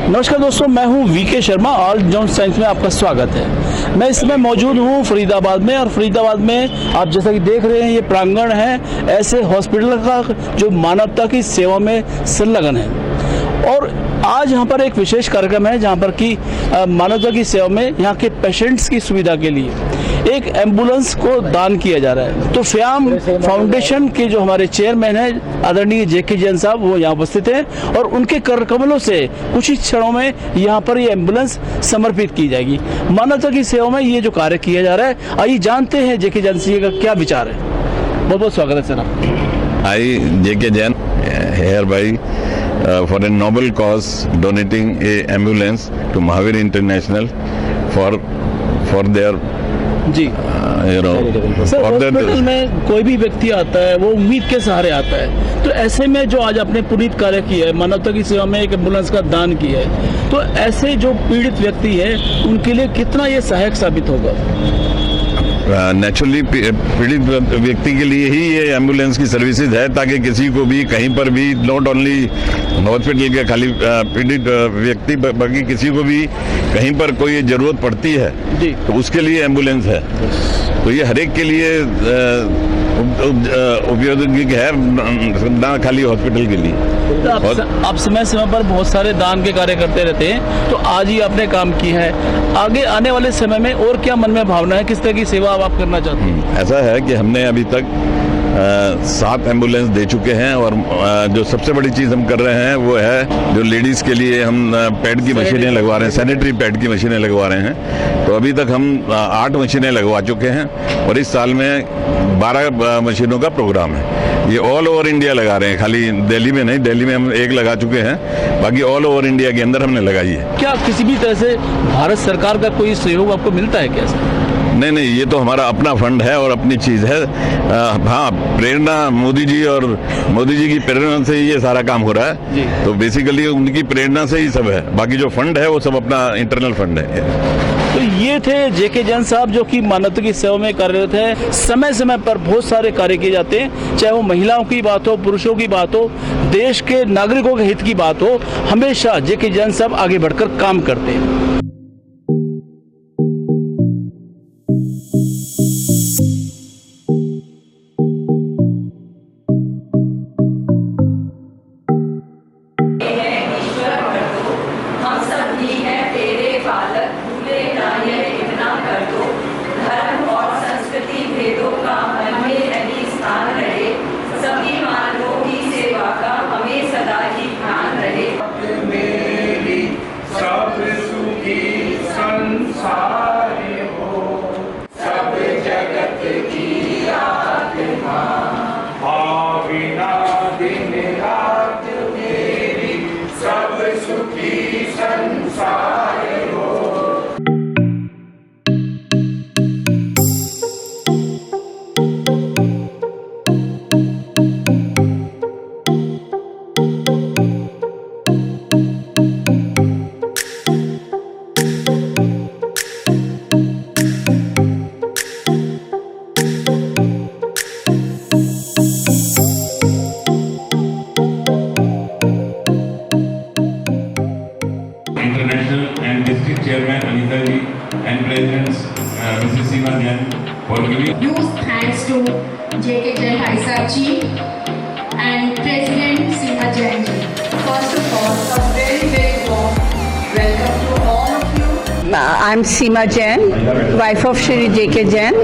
नमस्कार दोस्तों, मैं हूं VK Sharma. All John science में आपका स्वागत है। मैं इस समय मौजूद हूं फरीदाबाद में, और फरीदाबाद में आप जैसा कि देख रहे हैं ये प्रांगण है ऐसे हॉस्पिटल का जो मानवता की सेवा में संलग्न है। और आज यहाँ पर एक विशेष कार्यक्रम है जहाँ पर कि मानवता की सेवा में यहाँ के पेशेंट्स की सुविधा के लिए एक एम्बुलेंस को दान किया जा रहा है। तो फ्याम फाउंडेशन के जो हमारे चेयरमैन हैं आदरणीय जेके जैन साहब, वो यहाँ उपस्थित हैं और उनके कर कमलों से कुछ ही क्षणों में यहाँ पर ये एम्बुलेंस समर्पित की जाएगी। मानवता की सेवा में ये जो कार्य किया जा रहा है, आइए जानते हैं जेके जैन जी का क्या विचार है। बहुत बहुत स्वागत है sir. I JK Jain here by for a noble cause, donating a ambulance to Mahavir International for their ji sir, for their hospital में कोई भी व्यक्ति आता है वो उम्मीद के सहारे आता है। तो ऐसे में जो आज आपने पुनीत कार्य किया है, मानवता की सेवा में एक एम्बुलेंस का दान किया है, तो ऐसे जो पीड़ित व्यक्ति है उनके लिए कितना ये सहायक साबित होगा? नेचुरली पीड़ित व्यक्ति के लिए ही ये एम्बुलेंस की सर्विसेज है, ताकि किसी को भी कहीं पर भी, नॉट ओनली हॉस्पिटल के खाली पीड़ित व्यक्ति, बाकी किसी को भी कहीं पर कोई जरूरत पड़ती है जी, तो उसके लिए एम्बुलेंस है। तो ये हर एक के लिए उपयोगी है, ना खाली हॉस्पिटल के लिए। तो आप समय समय पर बहुत सारे दान के कार्य करते रहते हैं, तो आज ही आपने काम किया है। आगे आने वाले समय में और क्या मन में भावना है, किस तरह की सेवा आप करना चाहते हैं? ऐसा है कि हमने अभी तक 7 एम्बुलेंस दे चुके हैं, और जो सबसे बड़ी चीज़ हम कर रहे हैं वो है जो लेडीज़ के लिए हम पैड की मशीनें लगवा रहे हैं, सैनिटरी पैड की मशीनें लगवा रहे हैं। तो अभी तक हम 8 मशीनें लगवा चुके हैं, और इस साल में 12 मशीनों का प्रोग्राम है। ये ऑल ओवर इंडिया लगा रहे हैं, खाली दिल्ली में नहीं। दिल्ली में हम 1 लगा चुके हैं, बाकी ऑल ओवर इंडिया के अंदर हमने लगाई है। क्या किसी भी तरह से भारत सरकार का कोई सहयोग आपको मिलता है क्या? नहीं, ये तो हमारा अपना फंड है और अपनी चीज़ है। हाँ, प्रेरणा मोदी जी की प्रेरणा से ही ये सारा काम हो रहा है जी। तो बेसिकली उनकी प्रेरणा से ही सब है, बाकी जो फंड है वो सब अपना इंटरनल फंड है। तो ये थे जेके जैन साहब, जो कि मानवता की सेवा में कार्यरत है। समय समय पर बहुत सारे कार्य किए जाते हैं, चाहे वो महिलाओं की बात हो, पुरुषों की बात हो, देश के नागरिकों के हित की बात हो, हमेशा जेके जैन साहब आगे बढ़कर काम करते हैं। Chairman Anita ji and President Mrs. Seema Jain for giving. Huge thanks to J.K. Jain Bhai Sahab ji and President Seema Jain ji. First of all, a very warm welcome to all of you. I'm Seema Jain, wife of Shri J.K. Jain,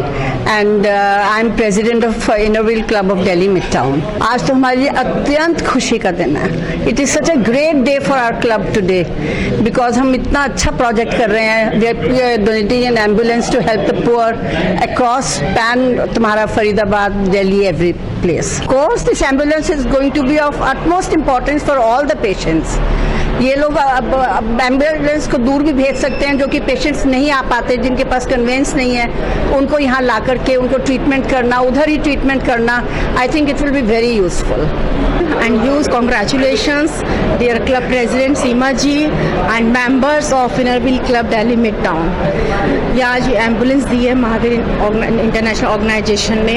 and I'm president of Innerville Club of Delhi Midtown. आज तो हमारे लिए अत्यंत खुशी का दिन है. It is such a great day for our club today because हम इतना अच्छा प्रोजेक्ट कर रहे हैं. We are donating an ambulance to help the poor across span तुम्हारा Faridabad, Delhi, every place. Of course, this ambulance is going to be of utmost importance for all the patients. ये लोग अब एम्बुलेंस को दूर भी भेज सकते हैं, जो कि पेशेंट्स नहीं आ पाते, जिनके पास कन्वेंस नहीं है, उनको यहाँ ला करके उनको ट्रीटमेंट करना, उधर ही ट्रीटमेंट करना, I think it will be very useful. And huge congratulations, dear club president Seema ji and members of Innerville Club Delhi Midtown. यहाँ जो एम्बुलेंस दी है महावीर इंटरनेशनल ऑर्गेनाइजेशन ने,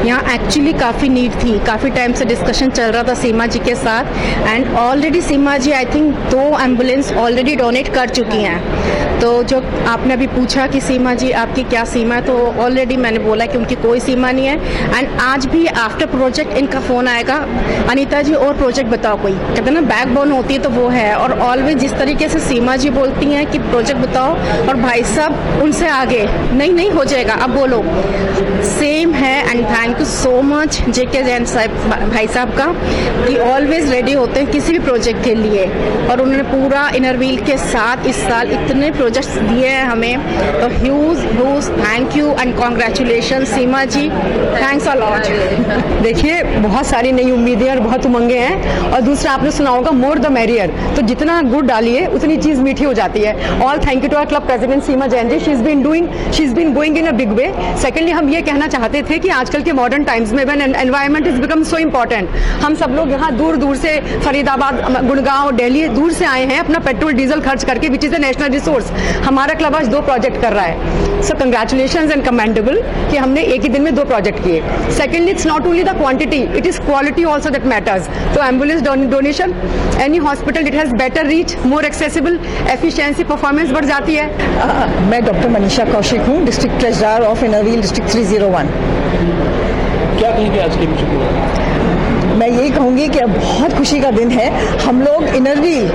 यहाँ एक्चुअली काफ़ी नीड थी. काफ़ी टाइम से डिस्कशन चल रहा था सीमा जी के साथ, and already Seema ji I think 2 ambulance already donate कर चुकी हैं। तो जो आपने अभी पूछा कि सीमा जी आपकी क्या सीमा है, तो ऑलरेडी मैंने बोला कि उनकी कोई सीमा नहीं है। एंड आज भी आफ्टर प्रोजेक्ट इनका फ़ोन आएगा, अनीता जी और प्रोजेक्ट बताओ कोई, कहते हैं ना बैकबोन होती है तो वो है। और ऑलवेज जिस तरीके से सीमा जी बोलती हैं कि प्रोजेक्ट बताओ, और भाई साहब उनसे आगे नहीं हो जाएगा, अब बोलो, सेम है। And thank you so much JK Jain साहब भाई साहब का, कि ऑलवेज रेडी होते हैं किसी भी प्रोजेक्ट के लिए। और उन्होंने पूरा इनर व्हील के साथ इस साल इतने प्रोजेक्ट्स दिए हैं हमें, तो huge thank you and congratulation Seema ji, thanks a lot. देखिए, बहुत सारी नई उम्मीदें और बहुत उमंगे हैं, और दूसरा आपने सुना होगा मोर द मैरियर, तो जितना गुड़ डालिए उतनी चीज मीठी हो जाती है। All thank you to our club president Seema Jain ji, she is been going in a big way. Secondly हम ये कहना चाहते थे कि आजकल के मॉडर्न टाइम्स में when environment is become so important, हम सब लोग यहाँ दूर दूर से फरीदाबाद, गुड़गांव, दिल्ली दूर से आए हैं अपना पेट्रोल डीजल खर्च करके, which is a national resource. हमारा क्लब आज 2 प्रोजेक्ट कर रहा है, सो कंग्रेचुलेशंस एंड कमेंडेबल कि हमने एक ही दिन में 2 प्रोजेक्ट किए। Secondly it's not only the quantity, it is quality also that matters. तो ambulance donation, any hospital it has better reach, more accessible, efficiency, performance बढ़ जाती है। मैं डॉक्टर मनीषा कौशिक हूँ, district treasurer of inner wheel district 301। क्या कहेंगे आज के विषय में? मैं यही कहूँगी कि अब बहुत खुशी का दिन है, हम लोग इनर व्हील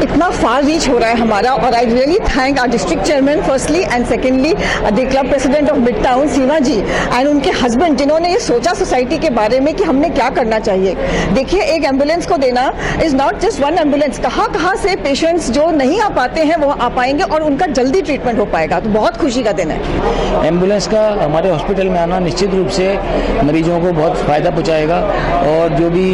इतना फार रीच हो रहा है हमारा, और I really thank our district chairman firstly, and secondly the club president of mid town Seema ji and उनके हस्बैंड, जिन्होंने ये सोचा सोसाइटी के बारे में कि हमने क्या करना चाहिए। देखिए, एक एम्बुलेंस को देना इज नॉट जस्ट 1 एम्बुलेंस, कहाँ से पेशेंट्स जो नहीं आ पाते हैं वो आ पाएंगे और उनका जल्दी ट्रीटमेंट हो पाएगा, तो बहुत खुशी का दिन है। एम्बुलेंस का हमारे हॉस्पिटल में आना निश्चित रूप से मरीजों को बहुत फ़ायदा पहुंचाएगा, और जो भी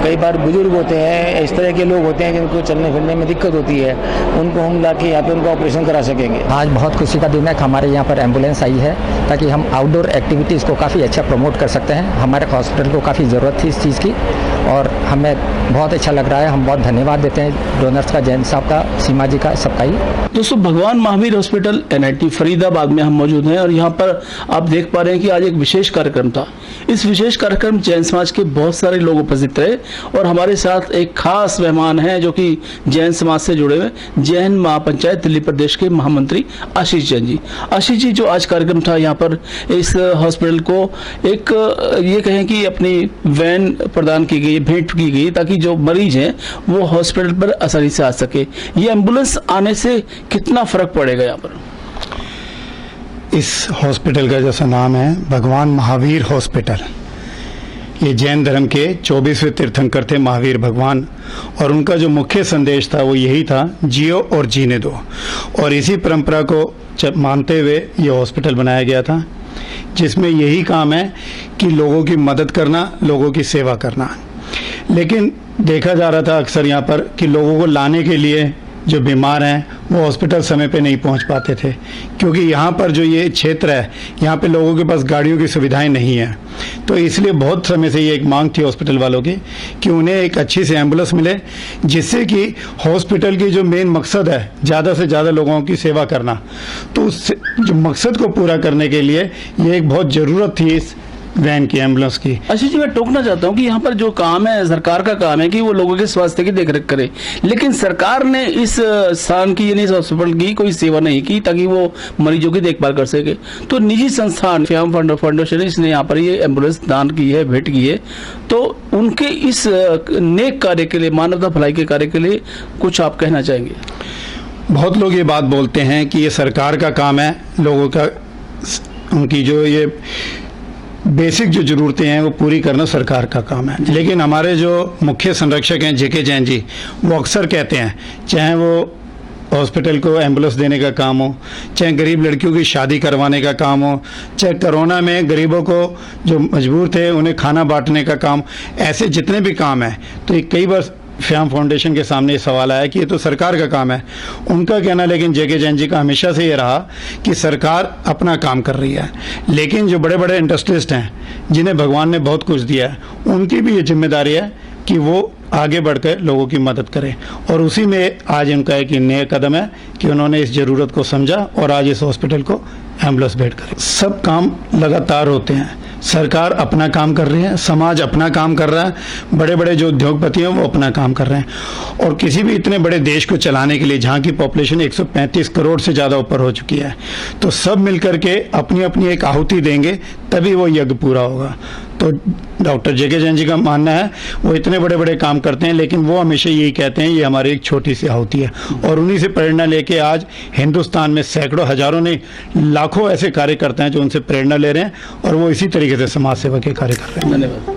कई बार बुजुर्ग होते हैं, इस तरह के लोग होते हैं जिनको चलने फिरने में दिक्कत होती है, उनको हम लाके यहाँ पे उनका ऑपरेशन करा सकेंगे। आज बहुत खुशी का दिन है कि हमारे यहाँ पर एम्बुलेंस आई है, ताकि हम आउटडोर एक्टिविटीज़ को काफ़ी अच्छा प्रमोट कर सकते हैं। हमारे हॉस्पिटल को काफ़ी ज़रूरत थी इस चीज़ की, और हमें बहुत अच्छा लग रहा है। हम बहुत धन्यवाद देते हैं डोनर्स का, जैन साहब का, सीमा जी का, सबका ही। दोस्तों, भगवान महावीर हॉस्पिटल NIT फरीदाबाद में हम मौजूद हैं, और यहाँ पर आप देख पा रहे हैं कि आज एक विशेष कार्यक्रम था। इस विशेष कार्यक्रम जैन समाज के बहुत सारे लोग उपस्थित रहे, और हमारे साथ एक खास मेहमान हैं जो कि जैन समाज से जुड़े हुए जैन महापंचायत दिल्ली प्रदेश के महामंत्री आशीष जैन जी। आशीष जी, जो आज कार्यक्रम था यहाँ पर इस हॉस्पिटल को एक ये कहें कि अपनी वैन प्रदान की गई, भेंट की गई, ताकि जो मरीज हैं वो हॉस्पिटल पर आसानी से आ सके। ये एम्बुलेंस आने से कितना फर्क पड़ेगा यहाँ पर? इस हॉस्पिटल का जैसा नाम है भगवान महावीर हॉस्पिटल, ये जैन धर्म के 24वें तीर्थंकर थे महावीर भगवान, और उनका जो मुख्य संदेश था वो यही था, जियो और जीने दो। और इसी परंपरा को मानते हुए ये हॉस्पिटल बनाया गया था, जिसमें यही काम है कि लोगों की मदद करना, लोगों की सेवा करना। लेकिन देखा जा रहा था अक्सर यहाँ पर कि लोगों को लाने के लिए जो बीमार हैं वो हॉस्पिटल समय पे नहीं पहुंच पाते थे, क्योंकि यहाँ पर जो ये क्षेत्र है, यहाँ पे लोगों के पास गाड़ियों की सुविधाएं नहीं हैं। तो इसलिए बहुत समय से ये एक मांग थी हॉस्पिटल वालों की कि उन्हें एक अच्छी सी एम्बुलेंस मिले, जिससे कि हॉस्पिटल की जो मेन मकसद है ज़्यादा से ज़्यादा लोगों की सेवा करना, तो उस जो मकसद को पूरा करने के लिए ये एक बहुत ज़रूरत थी इस वैन की, एम्बुलेंस की। आशीष जी, मैं टोकना चाहता हूँ कि यहाँ पर जो काम है, सरकार का काम है कि वो लोगों के स्वास्थ्य की देखरेख करे, लेकिन सरकार ने इस स्थान की, यानी इस हॉस्पिटल की कोई सेवा नहीं की ताकि वो मरीजों की देखभाल कर सके। तो निजी संस्थान फ्याम फाउंडेशन इसने यहाँ पर ये एम्बुलेंस दान की है, भेंट की है, तो उनके इस नेक कार्य के लिए, मानवता भलाई के कार्य के लिए कुछ आप कहना चाहेंगे? बहुत लोग ये बात बोलते हैं कि ये सरकार का काम है, लोगों का, उनकी जो ये बेसिक जो ज़रूरतें हैं वो पूरी करना सरकार का काम है। लेकिन हमारे जो मुख्य संरक्षक हैं जेके जैन जी, वो अक्सर कहते हैं, चाहे वो हॉस्पिटल को एम्बुलेंस देने का काम हो, चाहे गरीब लड़कियों की शादी करवाने का काम हो, चाहे कोरोना में गरीबों को जो मजबूर थे उन्हें खाना बांटने का काम, ऐसे जितने भी काम हैं, तो ये कई बार फ्याम फाउंडेशन के सामने ये सवाल आया कि ये तो सरकार का काम है। उनका कहना लेकिन जेके जैन जी का हमेशा से ये रहा कि सरकार अपना काम कर रही है, लेकिन जो बड़े बड़े इंडस्ट्रिस्ट हैं जिन्हें भगवान ने बहुत कुछ दिया है, उनकी भी ये जिम्मेदारी है कि वो आगे बढ़कर लोगों की मदद करें। और उसी में आज उनका एक नया कदम है कि उन्होंने इस ज़रूरत को समझा और आज इस हॉस्पिटल को एम्बुलेंस बेड करे। सब काम लगातार होते हैं, सरकार अपना काम कर रही है, समाज अपना काम कर रहा है, बड़े बड़े जो उद्योगपति हैं वो अपना काम कर रहे हैं। और किसी भी इतने बड़े देश को चलाने के लिए जहाँ की पॉपुलेशन 135 करोड़ से ज़्यादा ऊपर हो चुकी है, तो सब मिलकर के अपनी अपनी एक आहुति देंगे तभी वो यज्ञ पूरा होगा। तो डॉक्टर जेके जैन जी का मानना है वो इतने बड़े बड़े काम करते हैं, लेकिन वो हमेशा यही कहते हैं ये हमारी एक छोटी सी आहुति है। और उन्हीं से प्रेरणा लेके आज हिंदुस्तान में सैकड़ों हजारों नहीं लाखों ऐसे कार्यकर्ता हैं जो उनसे प्रेरणा ले रहे हैं और वो इसी तरीके से समाज सेवा के कार्य कर रहे हैं। धन्यवाद।